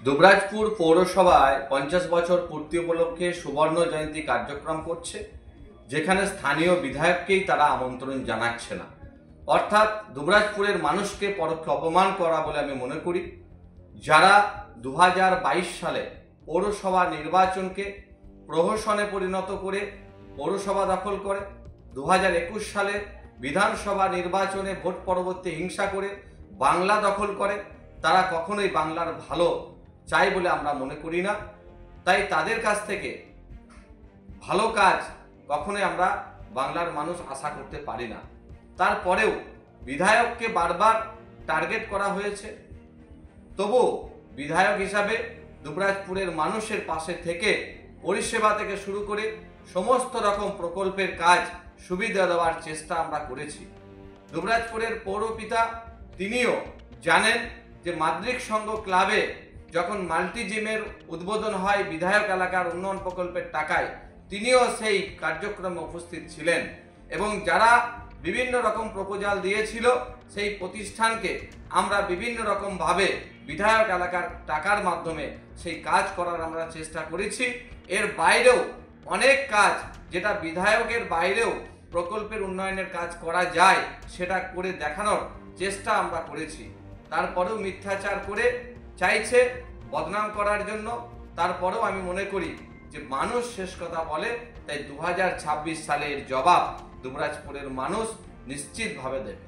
দুবরাজপুর পৌরসভায় 50 বছর পূর্তি উপলক্ষে সুবর্ণ জয়ন্তী কার্যক্রম করছে, যেখানে স্থানীয় বিধায়ককেই তারা আমন্ত্রণ জানাচ্ছে না। অর্থাৎ দুবরাজপুরের মানুষকে পরোক্ষ অপমান করা বলে আমি মনে করি। যারা 2022 সালে পৌরসভা নির্বাচনকে প্রহসনে পরিণত করে পৌরসভা দখল করে, 2021 সালে বিধানসভা নির্বাচনে ভোট পরবর্তী হিংসা করে বাংলা দখল করে, তারা কখনোই বাংলার ভালো চাই বলে আমরা মনে করি না। তাই তাদের কাছ থেকে ভালো কাজ কখনোই আমরা বাংলার মানুষ আশা করতে পারি না। তারপরেও বিধায়ককে বারবার টার্গেট করা হয়েছে, তবু বিধায়ক হিসাবে দুবরাজপুরের মানুষের পাশে থেকে পরিষেবা থেকে শুরু করে সমস্ত রকম প্রকল্পের কাজ সুবিধা দেওয়ার চেষ্টা আমরা করেছি। দুবরাজপুরের পৌরপিতা তিনিও জানেন যে মাদ্রিক সংঘ ক্লাবে যখন মাল্টি জিমের উদ্বোধন হয় বিধায়ক এলাকার উন্নয়ন প্রকল্পের টাকায়, তিনিও সেই কার্যক্রমে উপস্থিত ছিলেন এবং যারা বিভিন্ন রকম প্রপোজাল দিয়েছিল সেই প্রতিষ্ঠানকে আমরা বিভিন্ন রকমভাবে বিধায়ক এলাকার টাকার মাধ্যমে সেই কাজ করার আমরা চেষ্টা করেছি। এর বাইরেও অনেক কাজ, যেটা বিধায়কের বাইরেও প্রকল্পের উন্নয়নের কাজ করা যায়, সেটা করে দেখানোর চেষ্টা আমরা করেছি। তারপরেও মিথ্যাচার করে চাইছে বদনাম করার জন্য। তারপরেও আমি মনে করি যে মানুষ শেষ কথা বলে, তাই 2026 সালের জবাব দুবরাজপুরের মানুষ নিশ্চিতভাবে দেবে।